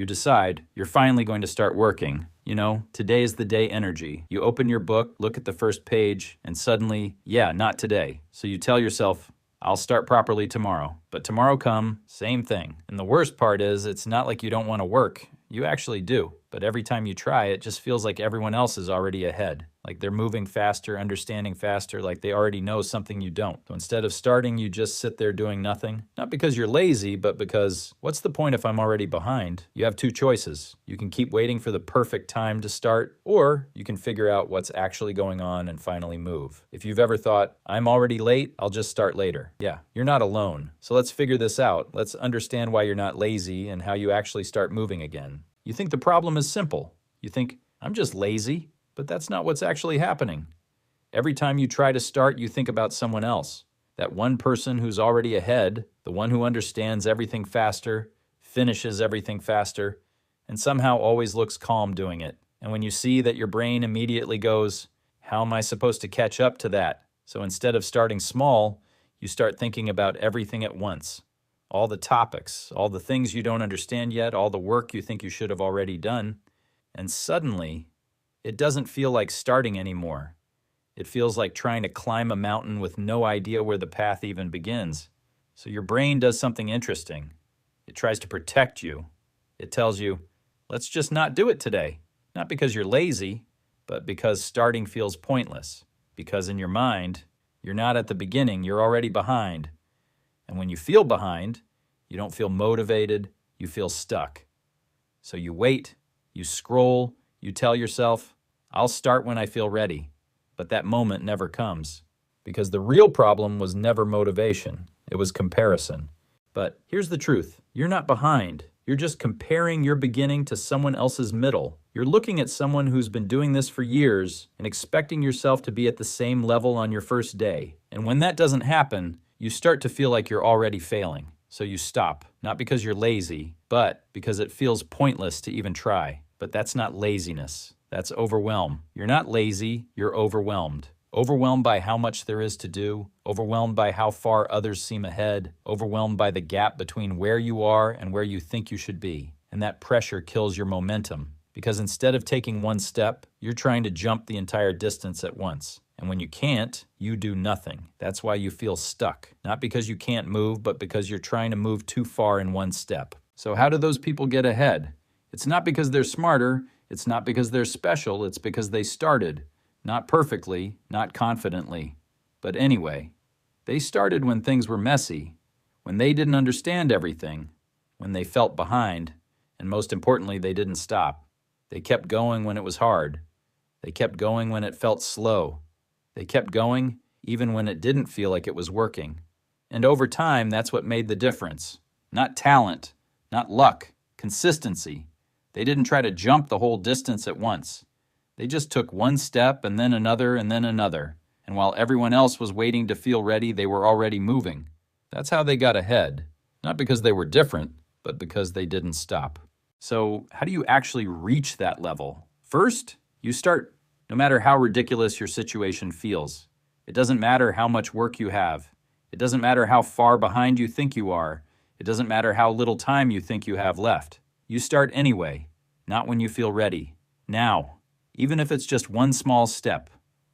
You decide you're finally going to start working. You know, today is the day energy. You open your book, look at the first page, and suddenly, yeah, not today. So you tell yourself, I'll start properly tomorrow. But tomorrow come, same thing. And the worst part is, it's not like you don't want to work. You actually do. But every time you try, it just feels like everyone else is already ahead. Like they're moving faster, understanding faster, like they already know something you don't. So instead of starting, you just sit there doing nothing. Not because you're lazy, but because what's the point if I'm already behind? You have two choices. You can keep waiting for the perfect time to start, or you can figure out what's actually going on and finally move. If you've ever thought, I'm already late, I'll just start later. Yeah, you're not alone. So let's figure this out. Let's understand why you're not lazy and how you actually start moving again. You think the problem is simple. You think, I'm just lazy. But that's not what's actually happening. Every time you try to start, you think about someone else. That one person who's already ahead, the one who understands everything faster, finishes everything faster, and somehow always looks calm doing it. And when you see that, your brain immediately goes, how am I supposed to catch up to that? So instead of starting small, you start thinking about everything at once. All the topics, all the things you don't understand yet, all the work you think you should have already done. And suddenly, it doesn't feel like starting anymore. It feels like trying to climb a mountain with no idea where the path even begins. So your brain does something interesting. It tries to protect you. It tells you, let's just not do it today. Not because you're lazy, but because starting feels pointless. Because in your mind, you're not at the beginning, you're already behind. And when you feel behind, you don't feel motivated, you feel stuck. So you wait, you scroll, you tell yourself, I'll start when I feel ready. But that moment never comes. Because the real problem was never motivation. It was comparison. But here's the truth. You're not behind. You're just comparing your beginning to someone else's middle. You're looking at someone who's been doing this for years and expecting yourself to be at the same level on your first day. And when that doesn't happen, you start to feel like you're already failing. So you stop. Not because you're lazy, but because it feels pointless to even try. But that's not laziness. That's overwhelm. You're not lazy, you're overwhelmed. Overwhelmed by how much there is to do, overwhelmed by how far others seem ahead, overwhelmed by the gap between where you are and where you think you should be. And that pressure kills your momentum. Because instead of taking one step, you're trying to jump the entire distance at once. And when you can't, you do nothing. That's why you feel stuck. Not because you can't move, but because you're trying to move too far in one step. So how do those people get ahead? It's not because they're smarter, it's not because they're special, it's because they started. Not perfectly, not confidently. But anyway, they started when things were messy, when they didn't understand everything, when they felt behind, and most importantly, they didn't stop. They kept going when it was hard. They kept going when it felt slow. They kept going even when it didn't feel like it was working. And over time, that's what made the difference. Not talent, not luck, consistency. They didn't try to jump the whole distance at once. They just took one step and then another and then another. And while everyone else was waiting to feel ready, they were already moving. That's how they got ahead. Not because they were different, but because they didn't stop. So how do you actually reach that level? First, you start, no matter how ridiculous your situation feels. It doesn't matter how much work you have. It doesn't matter how far behind you think you are. It doesn't matter how little time you think you have left. You start anyway, not when you feel ready. Now, even if it's just one small step,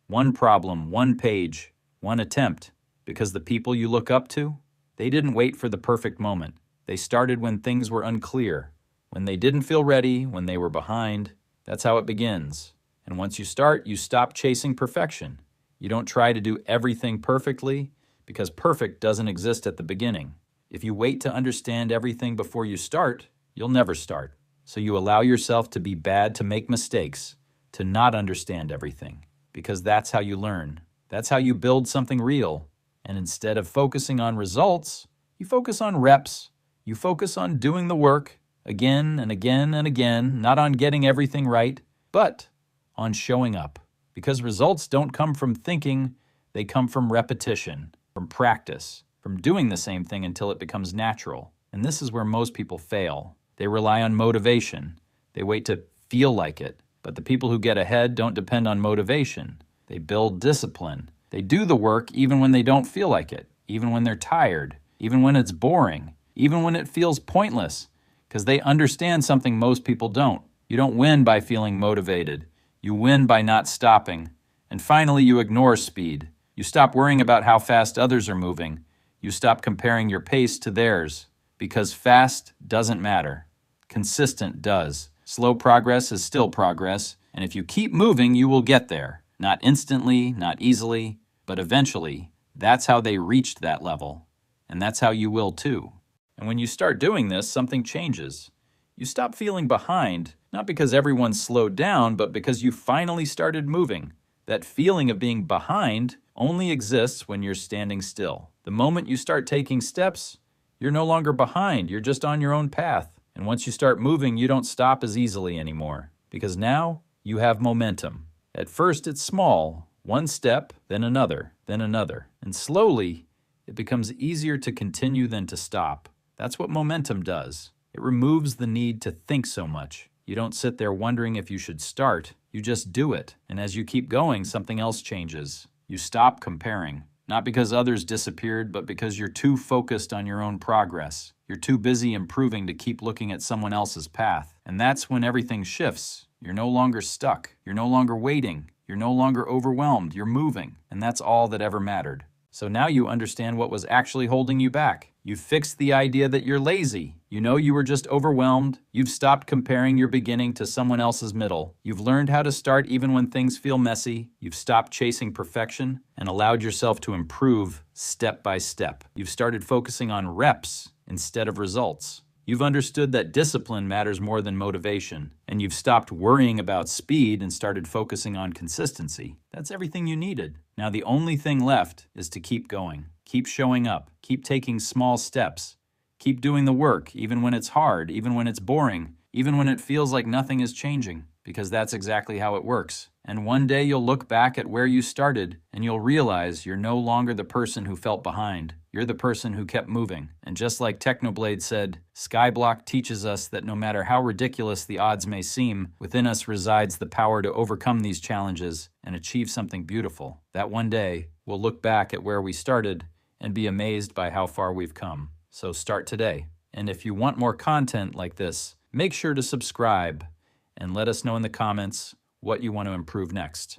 one problem, one page, one attempt, because the people you look up to, they didn't wait for the perfect moment. They started when things were unclear, when they didn't feel ready, when they were behind. That's how it begins. And once you start, you stop chasing perfection. You don't try to do everything perfectly, because perfect doesn't exist at the beginning. If you wait to understand everything before you start, you'll never start. So you allow yourself to be bad, to make mistakes, to not understand everything, because that's how you learn. That's how you build something real. And instead of focusing on results, you focus on reps. You focus on doing the work again and again and again, not on getting everything right, but on showing up. Because results don't come from thinking, they come from repetition, from practice, from doing the same thing until it becomes natural. And this is where most people fail. They rely on motivation. They wait to feel like it. But the people who get ahead don't depend on motivation. They build discipline. They do the work even when they don't feel like it, even when they're tired, even when it's boring, even when it feels pointless, because they understand something most people don't. You don't win by feeling motivated. You win by not stopping. And finally, you ignore speed. You stop worrying about how fast others are moving. You stop comparing your pace to theirs, because fast doesn't matter. Consistent does. Slow progress is still progress, and if you keep moving, you will get there. Not instantly, not easily, but eventually. That's how they reached that level, and that's how you will too. And when you start doing this, something changes. You stop feeling behind, not because everyone slowed down, but because you finally started moving. That feeling of being behind only exists when you're standing still. The moment you start taking steps, you're no longer behind, you're just on your own path. And once you start moving, you don't stop as easily anymore, because now you have momentum. At first, it's small, one step, then another, and slowly, it becomes easier to continue than to stop. That's what momentum does. It removes the need to think so much. You don't sit there wondering if you should start. You just do it. And as you keep going, something else changes. You stop comparing. Not because others disappeared, but because you're too focused on your own progress. You're too busy improving to keep looking at someone else's path. And that's when everything shifts. You're no longer stuck. You're no longer waiting. You're no longer overwhelmed. You're moving. And that's all that ever mattered. So now you understand what was actually holding you back. You've fixed the idea that you're lazy. You know you were just overwhelmed. You've stopped comparing your beginning to someone else's middle. You've learned how to start even when things feel messy. You've stopped chasing perfection and allowed yourself to improve step by step. You've started focusing on reps instead of results. You've understood that discipline matters more than motivation, and you've stopped worrying about speed and started focusing on consistency. That's everything you needed. Now the only thing left is to keep going. Keep showing up. Keep taking small steps. Keep doing the work, even when it's hard, even when it's boring, even when it feels like nothing is changing, because that's exactly how it works. And one day you'll look back at where you started, and you'll realize you're no longer the person who felt behind. You're the person who kept moving. And just like Technoblade said, Skyblock teaches us that no matter how ridiculous the odds may seem, within us resides the power to overcome these challenges and achieve something beautiful. That one day, we'll look back at where we started and be amazed by how far we've come. So start today. And if you want more content like this, make sure to subscribe and let us know in the comments what you want to improve next.